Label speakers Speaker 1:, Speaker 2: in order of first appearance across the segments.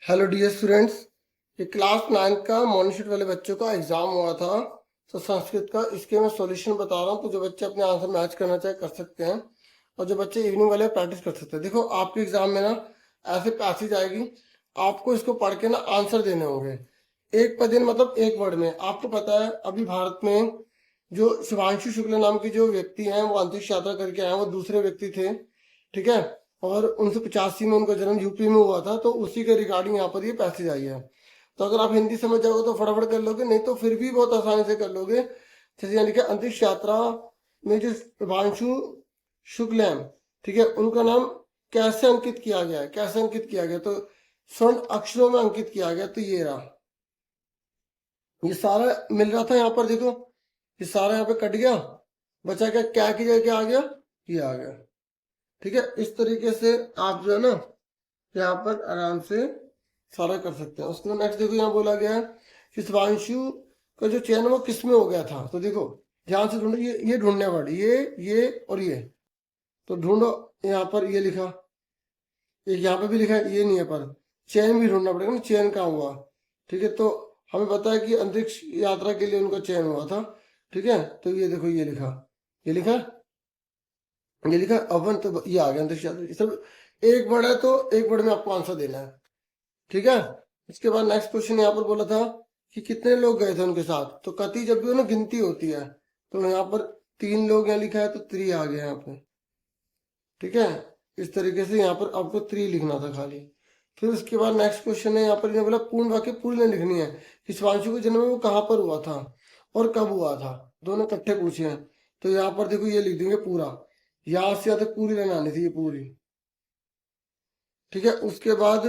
Speaker 1: Hello dear students, ये class 9 का morning shift वाले बच्चों का एग्जाम हुआ था तो संस्कृत का। इसके मैं सॉल्यूशन बता रहा हूँ, तो जो बच्चे अपने आंसर मैच करना चाहे कर सकते हैं और जो बच्चे इवनिंग वाले प्रैक्टिस कर सकते हैं। देखो आपके एग्जाम में ना ऐसे पैसेज आएगी, आपको इसको पढ़ के ना आंसर देने होंगे। एक पद्य मतलब एक वर्ड में। आपको पता है अभी भारत में जो शुभांशु शुक्ल नाम की जो व्यक्ति हैं वो अंतरिक्ष यात्रा करके आए हैं, वो दूसरे व्यक्ति थे, ठीक है। और 1985 में उनका जन्म यूपी में हुआ था, तो उसी के रिगार्डिंग यहाँ पर ये पैसेज आई है। तो अगर आप हिंदी समझ जाओगे तो फटाफट कर लोगे, नहीं तो फिर भी बहुत आसानी से कर लोगे। जैसे यहाँ लिखा अंतरिक्ष यात्रा में जो शुभांशु शुक्ल हैं, ठीक है, उनका नाम कैसे अंकित किया गया है, कैसे अंकित किया गया, तो स्वर्ण अक्षरों में अंकित किया गया। तो ये रहा, ये सारा मिल रहा था यहाँ पर। देखो ये सारा यहाँ पे कट गया, बचा क्या की जगह क्या आ गया, ये आ गया, ठीक है। इस तरीके से आप जो है ना यहाँ पर आराम से सारा कर सकते हैं। उसके बाद नेक्स्ट देखो, यहाँ बोला गया है कि शुभांशु का जो चयन वो किस में हो गया था। तो देखो ध्यान से ढूंढो, ये ढूंढने वर्ड, ये और ये, तो ढूंढो। यहाँ पर ये लिखा, एक यहाँ पे भी लिखा है, ये नहीं है, पर चयन भी ढूंढना पड़ेगा ना, चयन कहाँ हुआ, ठीक है। तो हमें पता है कि अंतरिक्ष यात्रा के लिए उनका चयन हुआ था, ठीक है। तो ये देखो ये लिखा, ये लिखा, ये लिखा अवन, तो ये आ गया अंतरिक्ष यात्रा। सब एक वर्ड है तो एक वर्ड में आपको आंसर देना है, ठीक है। इसके बाद नेक्स्ट क्वेश्चन यहाँ पर बोला था कि कितने लोग गए थे उनके साथ। तो कति जब भी ना गिनती होती है, तो यहाँ पर 3 लोग यहाँ लिखा है, तो 3 आ गया यहाँ पे, ठीक है। इस तरीके से यहाँ पर आपको 3 लिखना था खाली। फिर उसके बाद नेक्स्ट क्वेश्चन है, यहाँ पर इन्हें बोला पूर्ण वाक्य पूरी लाइन लिखनी है कि शिवांशु का जन्म वो कहाँ पर हुआ था और कब हुआ था, दोनों इकट्ठे पूछे हैं। तो यहाँ पर देखो ये लिख देंगे पूरा, यहाँ से यहाँ तक पूरी लाइन आनी थी, ये पूरी, ठीक है। उसके बाद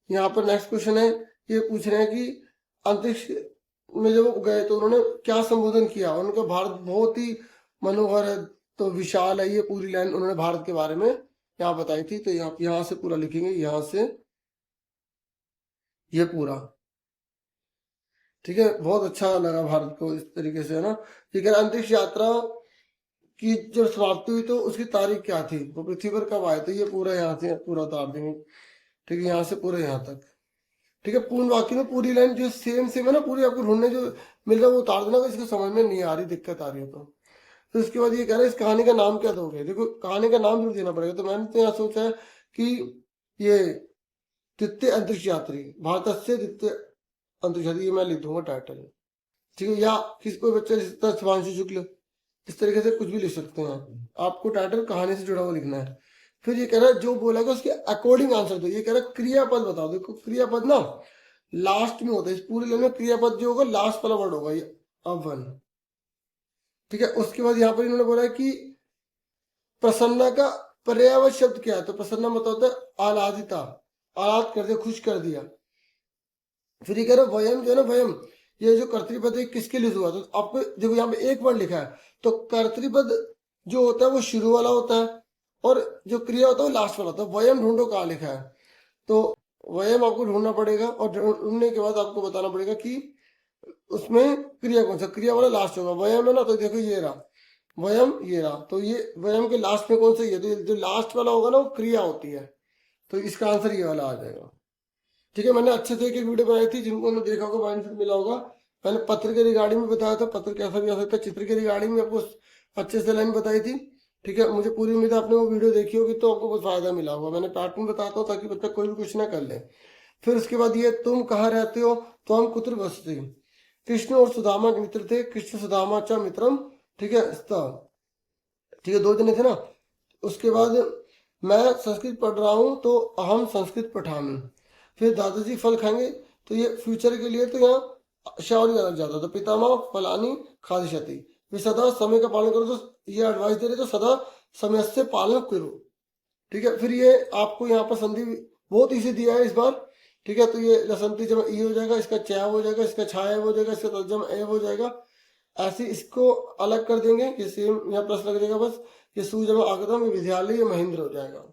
Speaker 1: यहाँ पर नेक्स्ट क्वेश्चन है, ये पूछ रहे हैं कि अंतरिक्ष में जब गए तो उन्होंने क्या संबोधन किया। उनका भारत बहुत ही मनोहर है, तो विशाल है, ये पूरी लाइन उन्होंने भारत के बारे में यहाँ बताई थी। तो यहाँ से पूरा लिखेंगे, यहाँ से ये पूरा, ठीक है। बहुत अच्छा लगा भारत को इस तरीके से, है ना। ठीक है, अंतरिक्ष यात्रा की जब समाप्ति हुई तो उसकी तारीख क्या थी, वो पृथ्वी पर कब आए, तो ये पूरा यहाँ से पूरा उतार देंगे, ठीक है, यहाँ से पूरा यहाँ तक, ठीक है। पूर्ण वाक्य में पूरी लाइन जो सेम सेम है ना, पूरी आपको ढूंढने जो मिल रहा है वो उतार देना, अगर इसको समझ में नहीं आ रही, दिक्कत आ रही है तो। तो इसके बाद ये कह रहा है इस कहानी का नाम क्या दोगे। देखो कहानी का नाम जरूर देना पड़ेगा, तो मैंने तो यहाँ सोचा है कि ये द्वितीय अंतरिक्ष यात्री, भारत से द्वितीय अंतरिक्ष यात्री, ये मैं लिख दूंगा टाइटल, ठीक है। या किसी कोई बच्चा लिख सकता है शुभांशु शुक्ल, इस तरीके से कुछ भी लिख सकते हैं। आपको टाइटल कहानी से जुड़ा हुआ लिखना है। फिर ये कह रहा है जो बोला गया उसके अकॉर्डिंग आंसर दो। ये कह रहा है क्रियापद बताओ। देखो क्रियापद ना लास्ट में होता है, इस पूरी लाइन में क्रियापद जो होगा लास्ट वाला वर्ड होगा, ये अवन, ठीक है। उसके बाद यहाँ पर इन्होंने बोला है कि प्रसन्ना का पर्यायवाची शब्द क्या है। तो प्रसन्ना मतलब होता है आह्लादिता, आह्लाद कर दिया, खुश कर दिया। फिर ये कह रहे वयम जो है ना, वयम ये जो कर्तृपद है किसके लिए हुआ। तो आपको देखो यहाँ पे एक वर्ड लिखा है, तो कर्तृपद जो होता है वो शुरू वाला होता है और जो क्रिया होता है वो लास्ट वाला होता है। वयम ढूंढो कहाँ लिखा है, तो वयम आपको ढूंढना पड़ेगा और ढूंढने के बाद आपको बताना पड़ेगा कि उसमें क्रिया कौन सा, क्रिया वाला लास्ट होगा। वयम है ना, तो देखो ये रहा वयम, ये रहा, तो ये वयम के लास्ट में कौन सा, ये तो जो लास्ट वाला होगा ना वो क्रिया होती है, तो इसका आंसर ये वाला आ जाएगा, ठीक है। मैंने अच्छे से एक वीडियो बनाई थी, जिनको ने देखा होगा बेनिफिट मिला होगा। मैंने पत्र के रिगार्डिंग में बताया था, पत्र कैसा भी आ सकता है, चित्र के रिगार्डिंग में आपको अच्छे से लाइन बताई थी, ठीक है। मुझे पूरी उम्मीद है आपने वो वीडियो देखी होगी, तो आपको बहुत फायदा मिला होगा। मैंने पार्ट में बताता हूँ ताकि बच्चा कोई भी क्वेश्चन ना कर ले। फिर उसके बाद ये तुम कहाँ रहते हो, तो हम कुत्र बसते। कृष्ण और सुदामा के मित्र थे, कृष्ण सुदामा चा मित्रम, ठीक है, ठीक है, 2 जने थे ना। उसके बाद मैं संस्कृत पढ़ रहा हूँ तो अहम संस्कृत पठामी। फिर दादाजी फल खाएंगे, तो ये फ्यूचर के लिए, तो यहाँ शावरी लग जाता, तो पितामह फलानी खादिशति, वे सदा समय का पालन करो। तो ये एडवाइस दे रहे, तो सदा समय से पालन करो, ठीक है। फिर ये आपको यहाँ पर संधि बहुत इजी दिया है इस बार, ठीक है। तो ये लसंती जब ई हो जाएगा, इसका चैव हो जाएगा, इसका छाया हो जाएगा, इसका तर्जम ए हो जाएगा। ऐसे इसको अलग कर देंगे, ये सेम यहाँ प्लस लग जाएगा बस। ये सू जब आगतम, ये विद्यालय, ये महेंद्र हो जाएगा।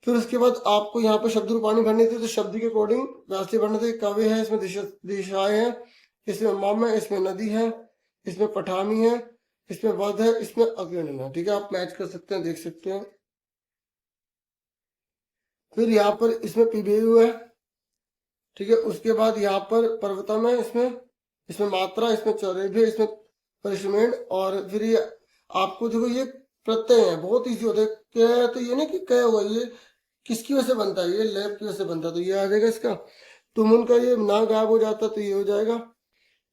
Speaker 1: फिर उसके बाद आपको यहाँ पर शब्द रूपाणी भरनी थी, तो शब्द के अकॉर्डिंग वैसे भरने थे। कवि है, इसमें दिशाएं है, इसमें मम है, इसमें नदी है, इसमें पठामी है, इसमें वध है, इसमें अग्रणी है, ठीक है। आप मैच कर सकते हैं, देख सकते हैं। फिर यहाँ पर इसमें पिबेयु है, ठीक है। उसके बाद यहाँ पर पर्वतम है, इसमें इसमें मात्रा, इसमें चौरेभ्य, इसमें परिश्रमेण, और फिर ये आपको देखो ये प्रत्यय है, बहुत इजी होता है। क्या है तो ये नहीं कि क्या हुआ, ये किसकी वजह से बनता है, ये लैब की वजह से बनता है, तो ये आ जाएगा इसका। तुम उनका ये ना गायब हो जाता तो ये हो जाएगा,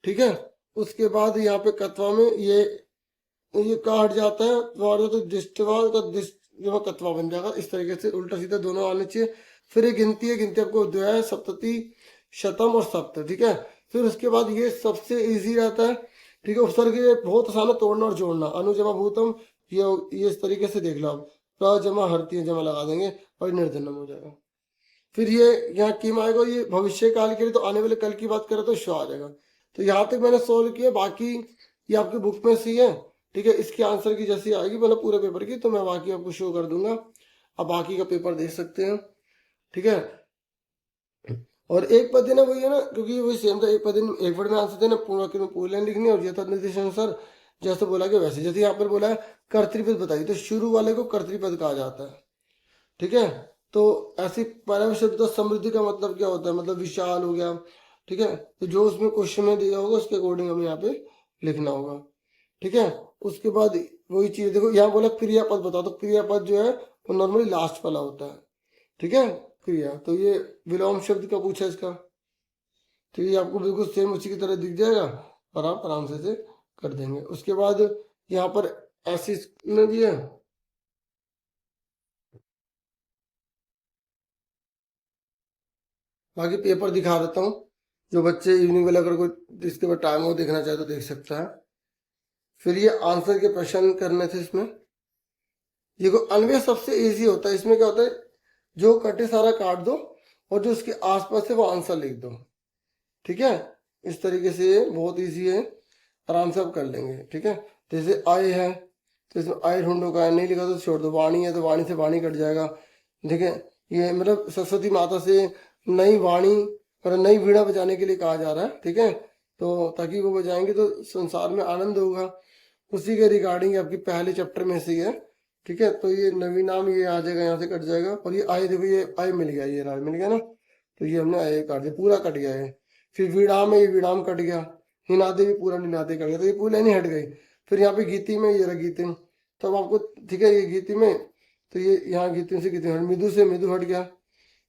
Speaker 1: ठीक है। उसके बाद यहाँ पे कत्वा में ये का हट जाता है, तो दिष्टवा का दिष्ट जो कत्वा बन जाएगा। इस तरीके से उल्टा सीधा दोनों आने चाहिए। फिर ये गिनती है, गिनती आपको द्वय, सप्तति, शतम और सप्त, ठीक है। फिर उसके बाद ये सबसे इजी रहता है, ठीक है। उपसर्ग ये बहुत आसान है, तोड़ना और जोड़ना। अनुजमा भूतम, ये इस तरीके से देख लो आप, प्रजमा हरती जमा लगा देंगे और निर्जनम हो जाएगा। फिर ये यहाँ किम आएगा, ये भविष्य काल के लिए, तो आने वाले कल की बात करें तो श्व आ जाएगा। तो यहाँ तक मैंने सोल्व किया, बाकी ये आपके बुक में सी है, ठीक है। इसके आंसर की जैसी आएगी मतलब पूरे पेपर की, तो मैं बाकी आपको शो कर दूंगा, अब बाकी का पेपर देख सकते हैं, ठीक है। और एक पद देना वही है ना, क्योंकि वही सेम था, एक पद एक वर्ड में आंसर देना, पूर्ण वाक्य में पूरी लाइन लिखनी है, और यथा निर्देशानुसार जैसे बोला गया वैसे। जैसे यहाँ पर बोला है कर्तृपद बताइए, तो शुरू वाले को कर्तृपद कहा जाता है, ठीक है। तो ऐसी पहला शब्द समृद्धि का मतलब क्या होता है, मतलब विशाल हो गया, ठीक है। तो जो उसमें क्वेश्चन में दिया होगा उसके अकॉर्डिंग हमें यहाँ पे लिखना होगा, ठीक है। उसके बाद वही चीज देखो, यहाँ बोला क्रियापद बताओ, तो क्रियापद जो है वो नॉर्मली लास्ट वाला होता है, ठीक है, क्रिया। तो ये विलोम शब्द का पूछा इसका, तो ये आपको बिल्कुल सेम उसी की तरह दिख जाएगा, और आप आराम से कर देंगे। उसके बाद यहाँ पर ऐसी में भी है, बाकी पेपर दिखा देता हूँ, जो बच्चे इवनिंग वाला अगर कोई इसके बाद टाइम हो देखना चाहे तो देख सकता है। फिर ये आंसर के प्रश्न करने थे इसमें। देखो अन्वय सबसे इजी होता है, इसमें क्या होता है, जो कटे सारा काट दो और जो उसके आसपास है वो आंसर लिख दो, ठीक है। इस तरीके से ये बहुत इजी है, आराम से आप कर लेंगे, ठीक है। जैसे आय है, तो इसमें आय ढूंढो का नहीं लिखा तो छोड़ दो। वाणी है तो वाणी से वाणी कट जाएगा, ठीक है। ये मतलब सरस्वती माता से नई वाणी और नई वीणा बजाने के लिए कहा जा रहा है, ठीक है। तो ताकि वो बजाएंगे तो संसार में आनंद होगा, उसी के रिगार्डिंग आपकी पहले चैप्टर में से है, ठीक है। तो ये नवी नाम ये आ जाएगा, यहाँ से कट जाएगा। और ये आय देखो, ये आय मिल गया, ये राय मिल गया ना, तो ये हमने आय काट दिया, पूरा कट गया है। फिर विराम है, ये विराम कट गया। निनादे भी पूरा निनादे कट गया, तो ये पूरी लाइन हट गई। फिर यहाँ पे गीति में ये रहा गीतिम, तो अब आपको ठीक है, ये गीति में, तो ये यहाँ गीतिम से गीतिम, मृदु से मृदु हट गया,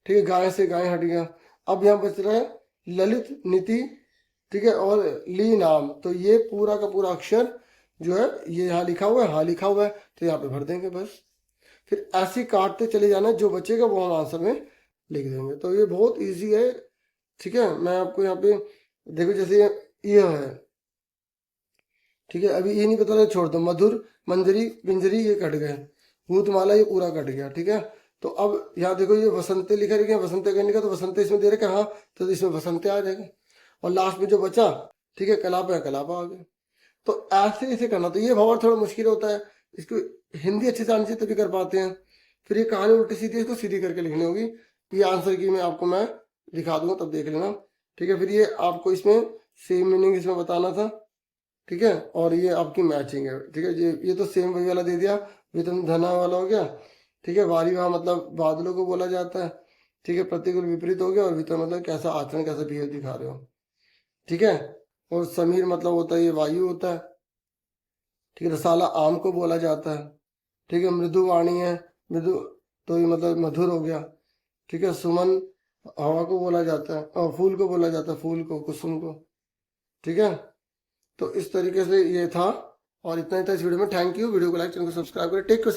Speaker 1: ठीक है। गाय से गाय हट गया। अब यहाँ बच रहा है ललित नीति, ठीक है, और ली नाम, तो ये पूरा का पूरा अक्षर जो है ये यहाँ लिखा हुआ है, हाँ लिखा हुआ है, तो यहाँ पे भर देंगे बस। फिर ऐसे काटते चले जाना, जो बचेगा वो हम आंसर में लिख देंगे। तो ये बहुत इजी है, ठीक है। मैं आपको यहाँ पे देखो, जैसे ये है, ठीक है। अभी ये नहीं पता लगा, छोड़ दो। मधुर, मंजरी, पिंजरी ये कट गए। भूतमाला ये पूरा कट गया, ठीक है। तो अब यहाँ देखो, ये वसंते लिखा है, वसंते का लिखा, तो वसंते इसमें दे रखे, हाँ, तो इसमें वसंते आ जाएगा। और लास्ट में जो बचा, ठीक है, कलापा है, कलापा आ गया। तो ऐसे इसे करना, तो ये भाव थोड़ा मुश्किल होता है, इसको हिंदी अच्छे से आनी चाहिए तभी कर पाते हैं। फिर ये कहानी उल्टी सीधी, इसको सीधी करके लिखनी होगी। ये आंसर की मैं दिखा दूंगा, तब देख लेना, ठीक है। फिर ये आपको इसमें सेम मीनिंग इसमें बताना था, ठीक है। और ये आपकी मैचिंग है, ठीक है। ये तो सेम वही वाला दे दिया, वितम धना वाला हो गया, ठीक है। वारी वहाँ मतलब बादलों को बोला जाता है, ठीक है। प्रतिकूल विपरीत हो गया, और वितर मतलब कैसा आचरण, कैसा बिहेव दिखा रहे हो, ठीक है। और समीर मतलब होता है ये वायु होता है, ठीक है। रसाला आम को बोला जाता है, ठीक है। मृदु वाणी है, मृदु तो ये मतलब मधुर हो गया, ठीक है। सुमन हवा को बोला जाता है, और फूल को बोला जाता है, फूल को, कुसुम को, ठीक है। तो इस तरीके से ये था, और इतना ही था इस वीडियो में। थैंक यू, वीडियो को लाइक, चैनल को सब्सक्राइब करें। Take care.